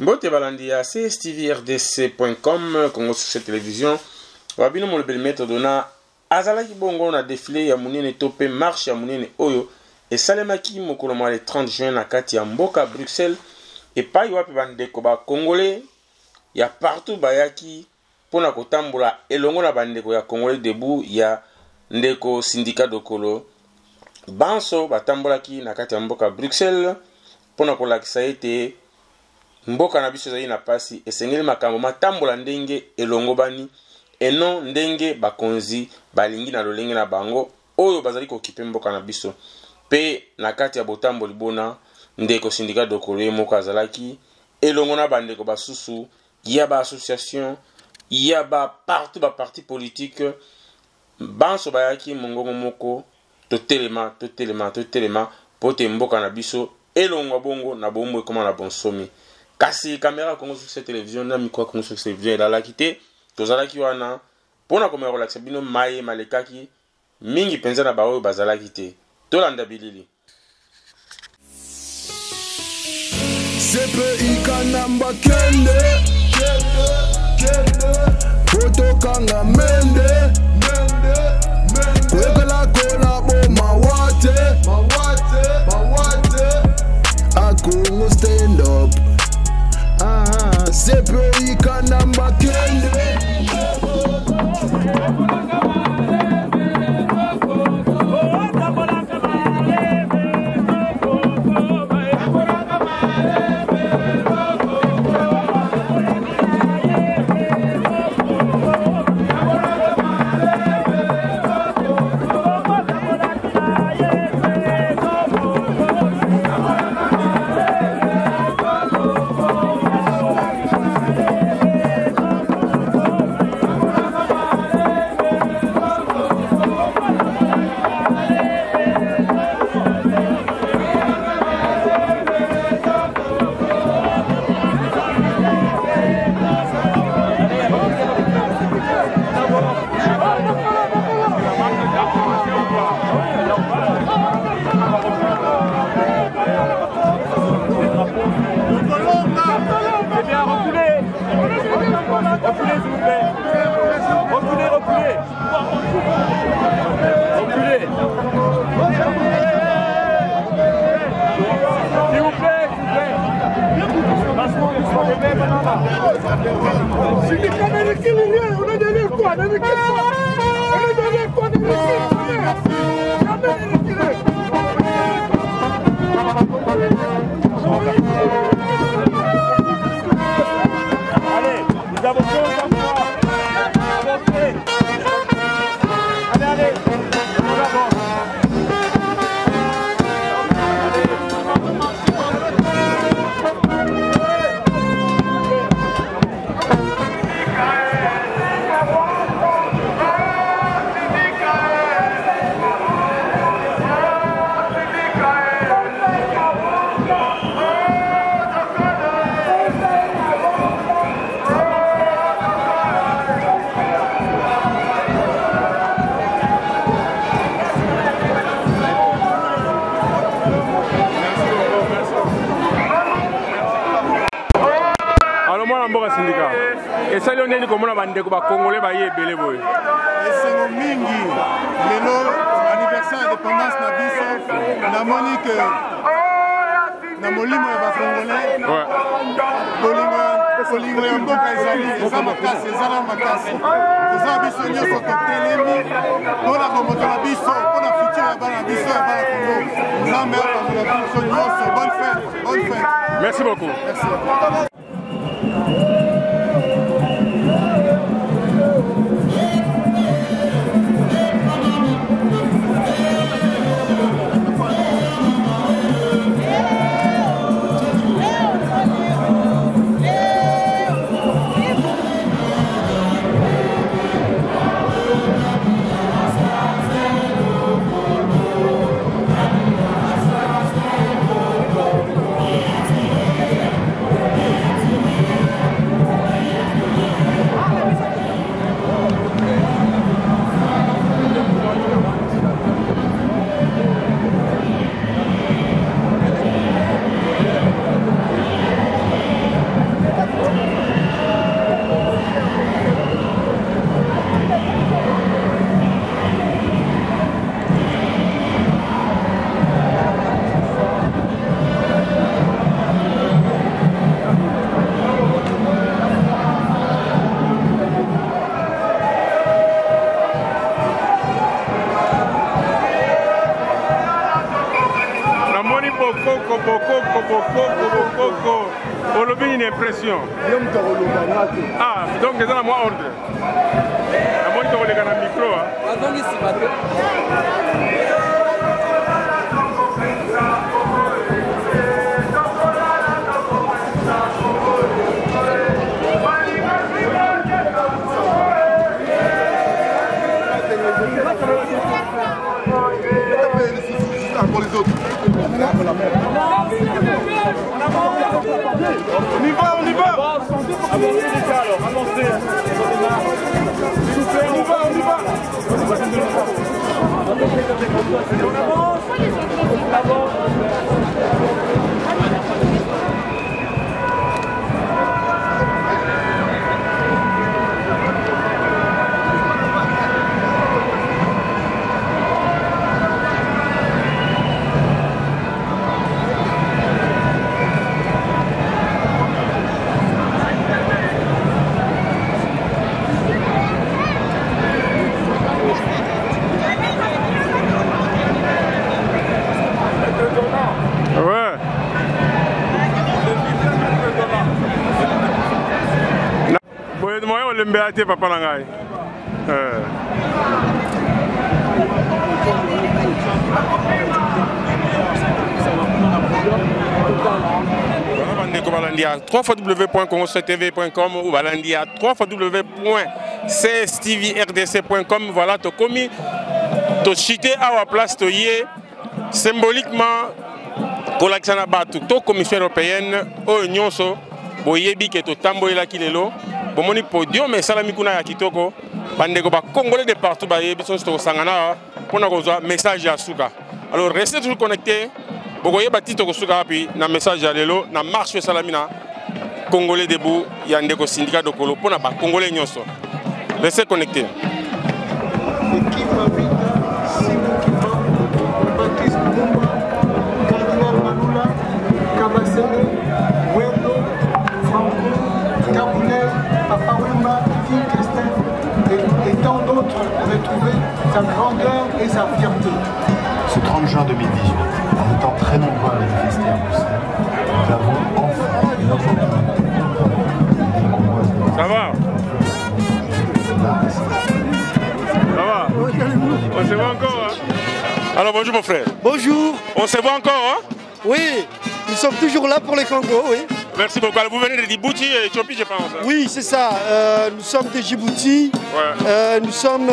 Mbote balandi ya CSTV-RDC.com Congo Succès Télévision. Wabino mo le belmettre dona azalaki bongo na défilé ya munene topé marche ya munene oyo esalemaki mokolo mwa le 30 juin na kati ya mboka Bruxelles epai wapi bandeko ba congolais ya partout bayaki pona kotambola elongo na bandeko ya Congolais debout ya ndeko syndicat dokolo banso batambolaki na kati ya mboka Bruxelles pona kolakisa ete mboka na biso ezali na pasi esengeli makambo matambola ndenge elongo bani eno ndenge bakonzi balingi na lolenge na bango oyo bazali kokipe mboka na biso pe na kati ya botamboli bona ndeko syndicat dokolo moko azalaki elongo na bandeko basusu ya ba association ya ba partout ba parti politique banso bayaki mongongo moko totelema pote mboka na biso elongo bongo na bombo ekoma na bonsomi kasi caméra Congo Succès Télévision na micro Congo Succès Télévision la quitté tozalaki wana pona koma relaxa bino maye malekaki mingi penza na baoyo bazalaki te tolanda bilili CPI kanamba kende Foto kanga mende Kwekela kola bo mawate Akungu stand up CPI kanamba kende esali ndeni komona bandeko ba congolais ba yebele boy esengo mingi lelo anniversaire indépendance na biso na monique na molimo ya ba congolais kolingo ya mboka ezali eza makasi ezala makasi toza biso nyonso totelemi mpona bomoto na biso mpona futur ya bana biso ya bana congo nzambe apangola biso nyonso bonne fête merci beaucoup merci. On a une impression. Ah, donc c'est à moi ordre. À moi, tu as le micro. Pour les autres. On y va, on y va. Avancez les gars alors, avancez. S'il vous plaît, on y va, on y va. On avance. Mbéaté papa Langai. www.congostv.com ou balandia www.cstvrdc.com. Voilà, tu as commis, tu as chité à la place, tu y symboliquement pour l'accent à Batou, tu commission européenne, au Nyonso, Boyebi qui est au Tambo et la Kilelo. Bon, mon podium, mais salami kuna ya kitoko. Bandeko ba Congolais de partout ba yebi so sto sangana pour na kozwa message ya suka. Alors restez toujours connectés. Bogoye batito ko suka puis na message ya lelo na marche salamina Congolais debout ya ndeko syndicat de Kolo pour na ba Congolais nyonso. Restez connectés. Et tant d'autres avaient trouvé sa grandeur et sa fierté. Ce 30 juin 2018, en étant très nombreux à manifester à Bruxelles, nous avons enfin une opportunité. Ça va? Ça va? On se voit encore, hein? Alors bonjour mon frère. Bonjour. On se voit encore, hein? Oui, nous sommes toujours là pour les Congo, oui. Merci beaucoup. Alors, vous venez de Djibouti et Éthiopie, je pense. Hein? Oui, c'est ça. Nous sommes de Djibouti. Ouais. Nous sommes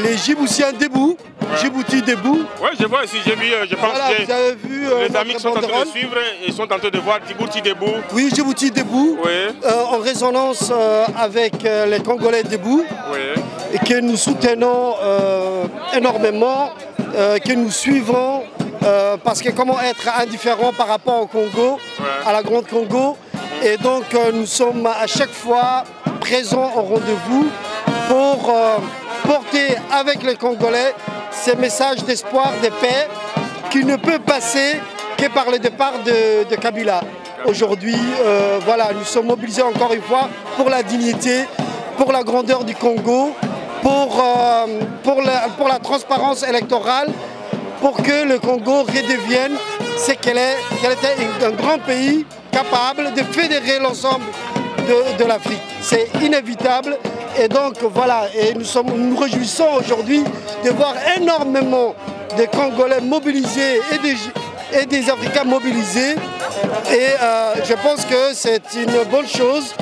les Djiboutiens debout. Ouais. Djibouti debout. Oui, je vois ici, j'ai vu, je pense voilà, que vous avez vu, les amis qui sont en train de suivre, ils sont en train de voir Djibouti debout. Oui, Djibouti debout. Oui. En résonance avec les Congolais debout. Oui. Et que nous soutenons énormément, que nous suivons. Parce que comment être indifférent par rapport au Congo, à la Grande Congo. Et donc nous sommes à chaque fois présents au rendez-vous pour porter avec les Congolais ces messages d'espoir, de paix qui ne peut passer que par le départ de Kabila. Aujourd'hui, voilà, nous sommes mobilisés encore une fois pour la dignité, pour la grandeur du Congo, pour la transparence électorale, pour que le Congo redevienne ce qu'elle était un grand pays capable de fédérer l'ensemble de l'Afrique. C'est inévitable et donc voilà, et nous réjouissons aujourd'hui de voir énormément de Congolais mobilisés et des Africains mobilisés et je pense que c'est une bonne chose.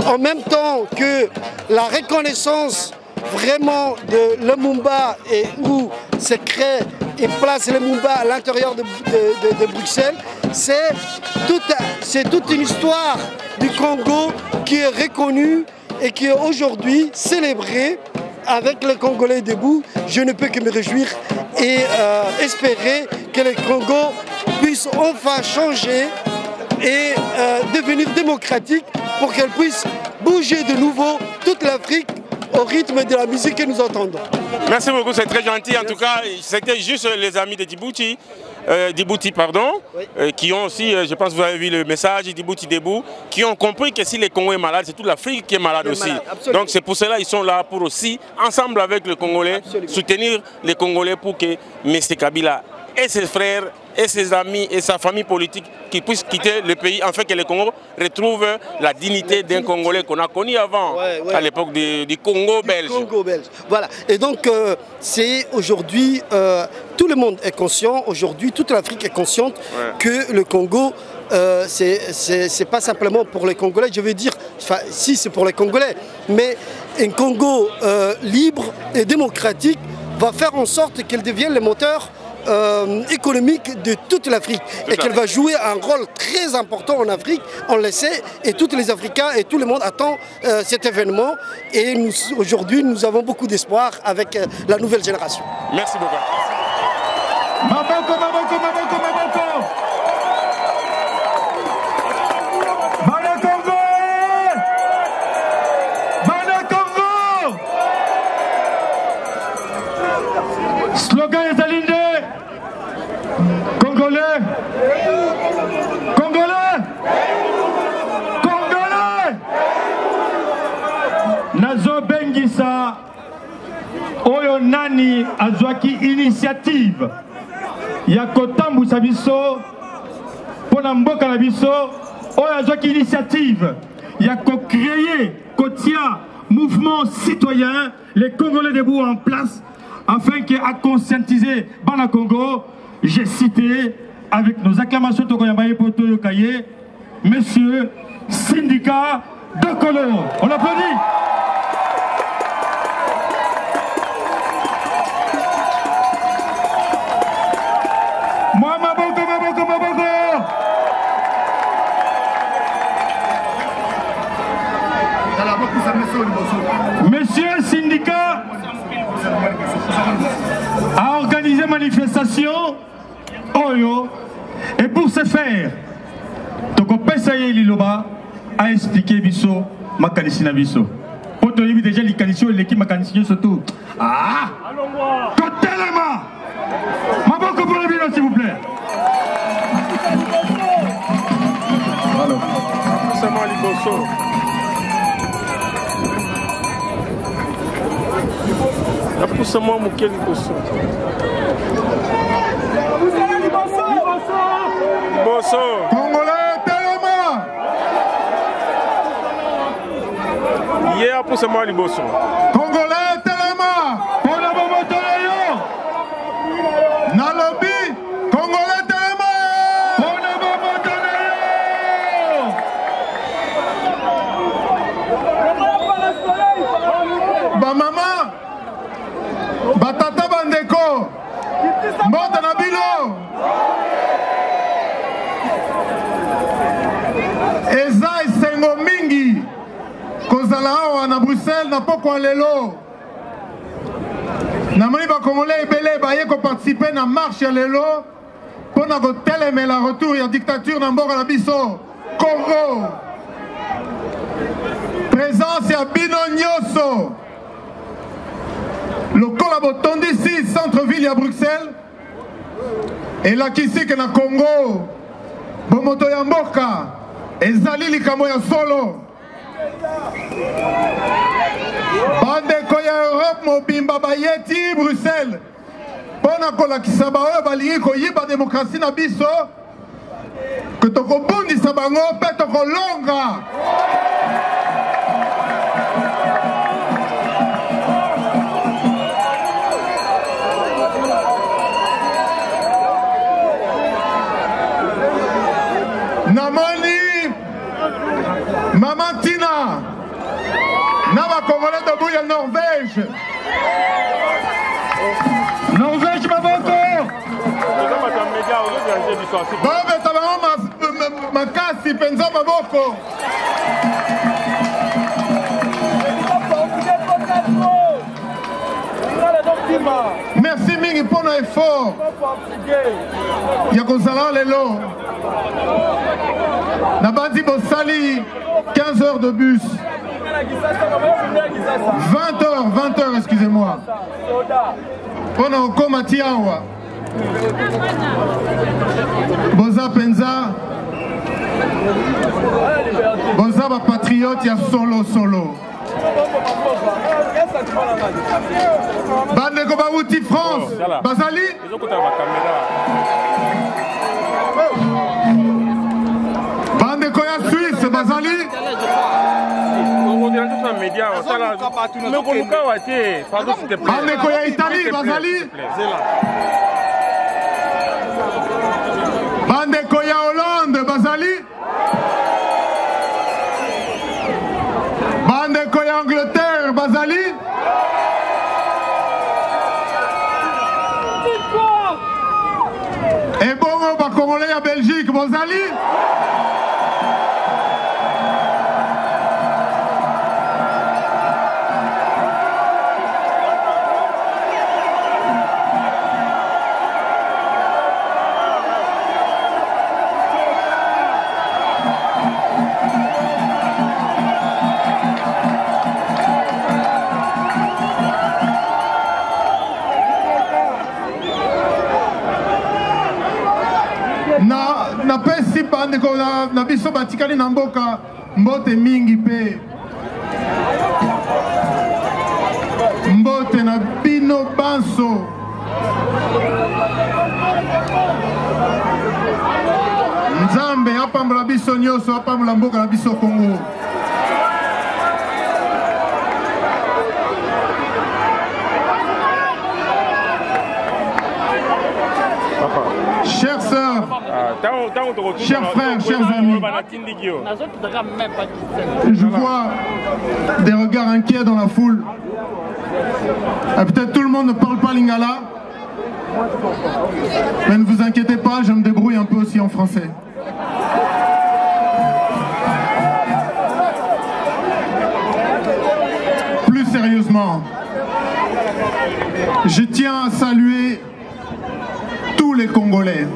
En même temps que la reconnaissance vraiment de Lumumba et où se crée et place Lumumba à l'intérieur de Bruxelles, c'est toute une histoire du Congo qui est reconnue et qui est aujourd'hui célébrée avec les Congolais debout. Je ne peux que me réjouir et espérer que le Congo puisse enfin changer et devenir démocratique pour qu'elle puisse bouger de nouveau toute l'Afrique au rythme de la musique que nous entendons. Merci beaucoup, c'est très gentil. En tout cas, c'était juste les amis de Djibouti, qui ont aussi, je pense que vous avez vu le message, Djibouti debout, qui ont compris que si le Congo est malade, c'est toute l'Afrique qui est malade aussi. Donc c'est pour cela qu'ils sont là pour aussi, ensemble avec les Congolais, soutenir les Congolais pour que M. Kabila et ses frères et ses amis et sa famille politique qui puissent quitter le pays, afin que le Congo retrouve la dignité d'un Congolais qu'on a connu avant, à l'époque du Congo belge. Voilà. Et donc, c'est aujourd'hui, tout le monde est conscient, aujourd'hui, toute l'Afrique est consciente que le Congo, c'est pas simplement pour les Congolais, je veux dire, si c'est pour les Congolais, mais un Congo libre et démocratique va faire en sorte qu'elle devienne le moteur économique de toute l'Afrique et qu'elle va jouer un rôle très important en Afrique, on le sait, et tous les Africains et tout le monde attend cet événement, et aujourd'hui nous avons beaucoup d'espoir avec la nouvelle génération. Merci beaucoup. Slogan est aligné. Congolais. Congolais. Congolais. Nazo Bengisa. Oyo nani azwaki initiative. Ya kotambu sabiso. Pona mboka na biso. Oyo azwaki initiative. Ya ko créer, kotia mouvement citoyen. Les Congolais debout en place. Afin qu'à conscientiser Bana Congo, j'ai cité avec nos acclamations Tokoyamaye Poto Yokaye, Monsieur Syndicat de Kolo. On applaudit. Moi, Maboko. Monsieur Syndicat a organisé manifestation Oyo, et pour ce faire, Toko Pesaye Liloba a expliqué Bisso Makanisina Bisso. Poto Yibi déjà l'ikanisio et l'équipe Makanisio surtout. Ah! Kotelema! Maboko pour le bilan s'il vous plaît. Alors, c'est moi Liboso. Pousse-moi mon quel Liboso. Liboso. Congolais, Telema. Hier, pousse-moi Liboso. Congolais, Telema. Pour la Bomotoyo. Nalobi, Congolais, Telema. Pour la Bomotoyo. Ba maman. Batata bandeko. Mbota na bilo. Eza esengo mingi kozala awa na Bruxelles na poko lelo. Na moni ba Congolais ebele baye ko participer na marche ya lelo pona ko telemela retour ya dictature na mboka na biso Congo. Présence ya bino nyoso. Lokola botondi ici centre-ville ya Bruxelles et la kisike na Congo bomoto ya mboka ezali likambo ya solo. Bandeko ya Europe mobimba bayeti Bruxelles pona kolakisa baoyo balingi koyiba demokrasi na biso ke tokobundisa bango mpe tokolonga. Namoni Maman Tina Nava Congolais debout ya Norvège. Norvège Maboko. Babeta bango makasi penza maboko. Merci mingi mpona effort ya kozala lelo. Nabandi bosali 15 heures de bus. 20 heures, excusez-moi. Mpona okoma ti awa. Boza penza. Boza ba patriote ya solo. Bandeko bauti France. Bazali. na média osala mais koluka wate pardon s'il te plaît bandeko ya Italie bazali bandeko ya Hollande bazali bandeko ya Angleterre bazali et bongo bakongolais ya Belgique bozali napesi bandeko na biso batikali na mboka mbote mingi pe mbote na bino banso Nzambe apambola biso nyonso apambola mboka na biso Congo. Chères sœurs, chers frères, chers amis, je vois des regards inquiets dans la foule. Peut-être tout le monde ne parle pas lingala, mais ne vous inquiétez pas, je me débrouille un peu aussi en français. Plus sérieusement, je tiens à saluer tous les Congolais,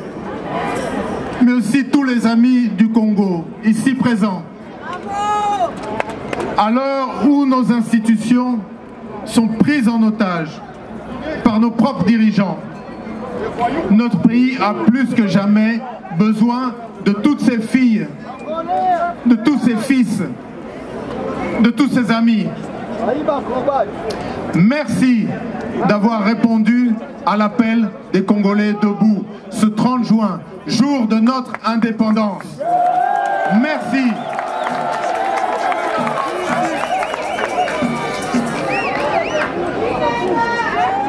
mais aussi tous les amis du Congo, ici présents. À l'heure où nos institutions sont prises en otage par nos propres dirigeants, notre pays a plus que jamais besoin de toutes ses filles, de tous ses fils, de tous ses amis. Merci d'avoir répondu à l'appel des Congolais debout ce 30 juin, jour de notre indépendance. Merci.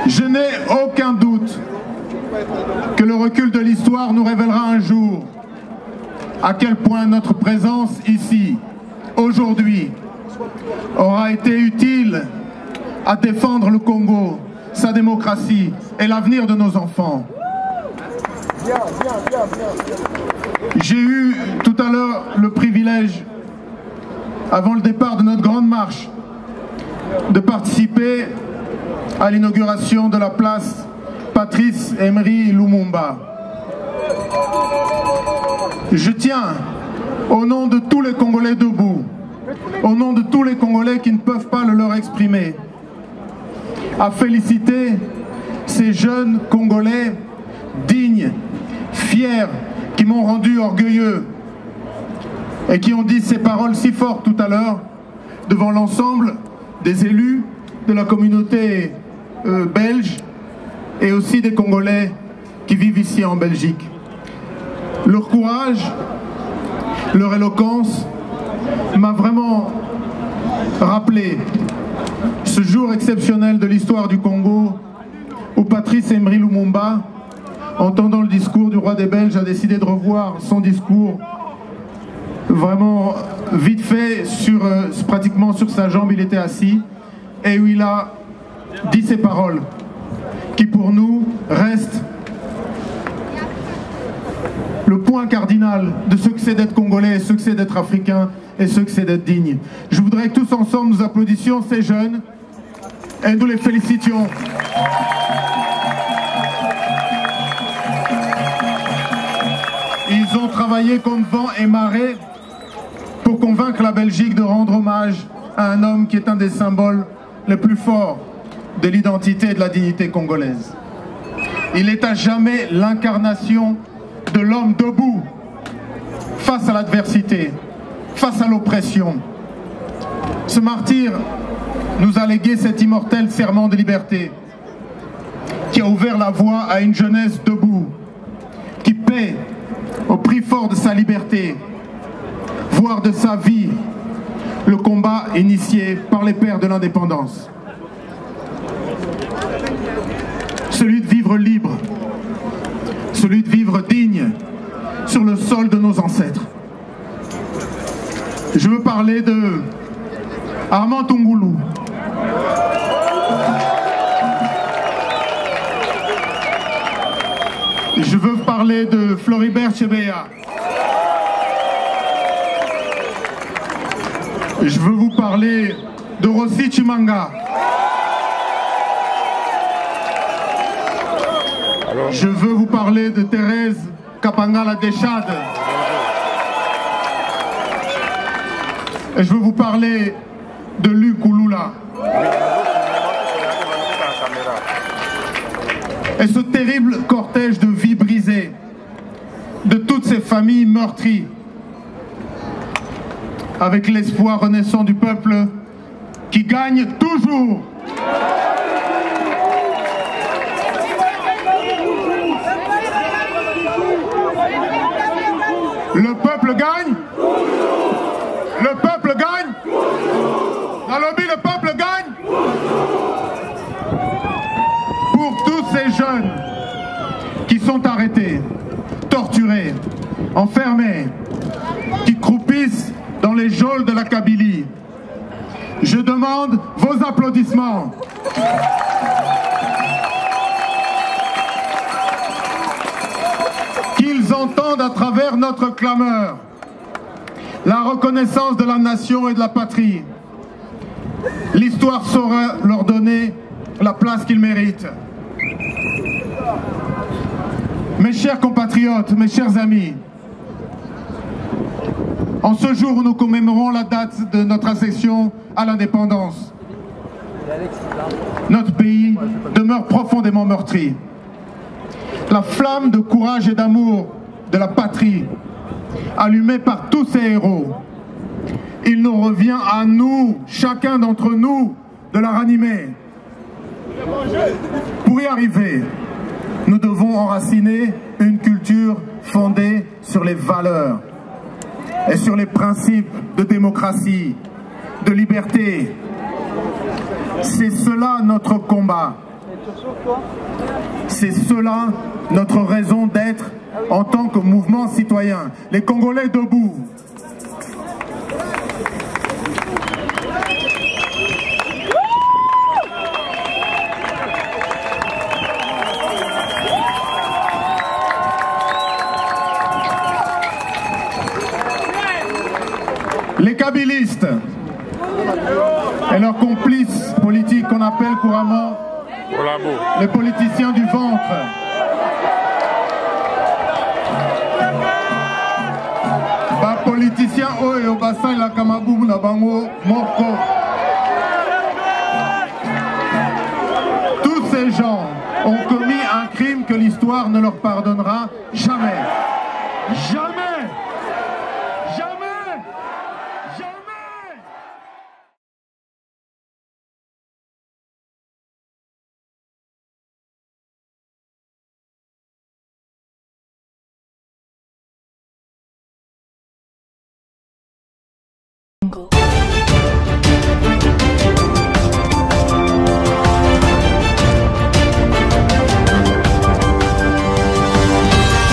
Je n'ai aucun doute que le recul de l'histoire nous révélera un jour à quel point notre présence ici, aujourd'hui, aura été utile à défendre le Congo, sa démocratie et l'avenir de nos enfants. J'ai eu tout à l'heure le privilège, avant le départ de notre grande marche, de participer à l'inauguration de la place Patrice Emery Lumumba. Je tiens, au nom de tous les Congolais debout, au nom de tous les Congolais qui ne peuvent pas le leur exprimer, à féliciter ces jeunes Congolais dignes, fiers, qui m'ont rendu orgueilleux et qui ont dit ces paroles si fortes tout à l'heure devant l'ensemble des élus de la communauté belge et aussi des Congolais qui vivent ici en Belgique. Leur courage, leur éloquence m'a vraiment rappelé ce jour exceptionnel de l'histoire du Congo où Patrice Emery Lumumba, entendant le discours du roi des Belges, a décidé de revoir son discours vraiment vite fait, pratiquement sur sa jambe, il était assis, et où il a dit ces paroles qui pour nous restent le point cardinal de ce que c'est d'être Congolais, ce que c'est d'être Africain et ce que c'est d'être digne. Je voudrais que tous ensemble nous applaudissions ces jeunes et nous les félicitions. Ils ont travaillé contre vent et marée pour convaincre la Belgique de rendre hommage à un homme qui est un des symboles les plus forts de l'identité et de la dignité congolaise. Il est à jamais l'incarnation de l'homme debout face à l'adversité, face à l'oppression. Ce martyr nous a légué cet immortel serment de liberté qui a ouvert la voie à une jeunesse debout, qui paie au prix fort de sa liberté, voire de sa vie, le combat initié par les pères de l'indépendance. Celui de vivre libre, celui de vivre digne sur le sol de nos ancêtres. Je veux parler de Armand Tungulu. Je veux parler de Floribert Chebeya. Je veux vous parler de Rossi Chimanga. Je veux vous parler de Thérèse Kapangala Deshade. Et je veux vous parler de Luc Ouloula. Et ce terrible cortège de vies brisées, de toutes ces familles meurtries, avec l'espoir renaissant du peuple qui gagne toujours. Le peuple gagne. Le peuple gagne. Dans le lobby, le peuple gagne. Pour tous ces jeunes qui sont arrêtés, torturés, enfermés, qui croupissent dans les geôles de la Kabylie, je demande vos applaudissements. Qu'ils entendent à travers notre clameur la reconnaissance de la nation et de la patrie. L'histoire saura leur donner la place qu'ils méritent. Mes chers compatriotes, mes chers amis, en ce jour où nous commémorons la date de notre accession à l'indépendance, notre pays demeure profondément meurtri. La flamme de courage et d'amour de la patrie, allumée par tous ces héros, il nous revient à nous, chacun d'entre nous, de la ranimer. Pour y arriver, nous devons enraciner une culture fondée sur les valeurs et sur les principes de démocratie, de liberté. C'est cela notre combat. C'est cela notre raison d'être en tant que mouvement citoyen. Les Congolais debout. Les kabylistes et leurs complices politiques qu'on appelle couramment les politiciens du ventre. Ba politiciens oyo basai la kamabubu na bango moko. Tous ces gens ont commis un crime que l'histoire ne leur pardonnera jamais. Jamais.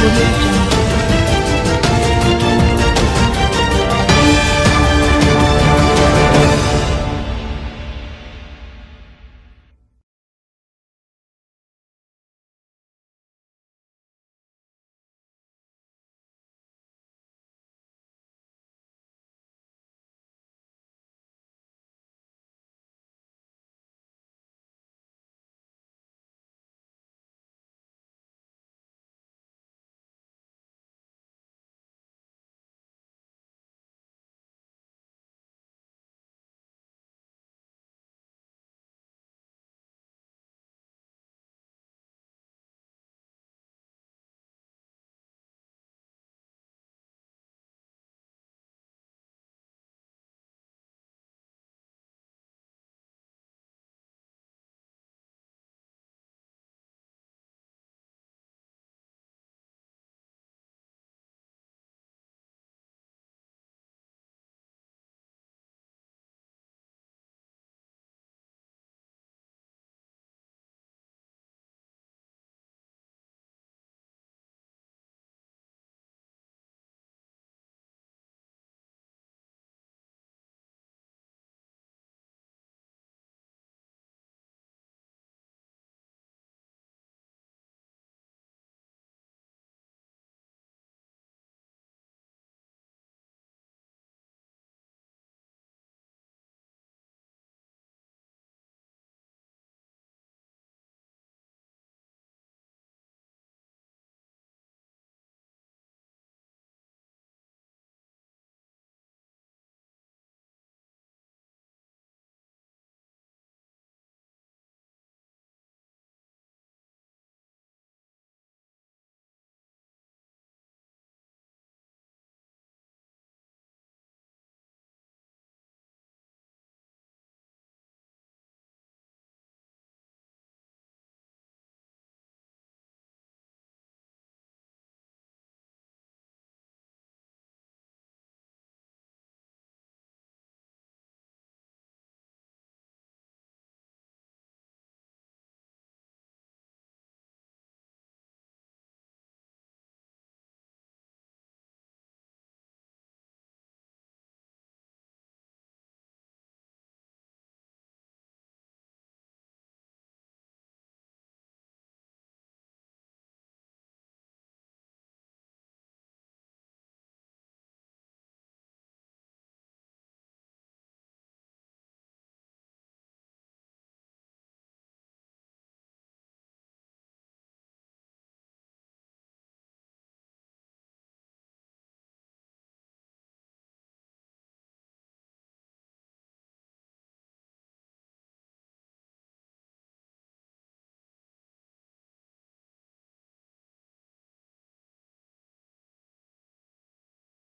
Jungle.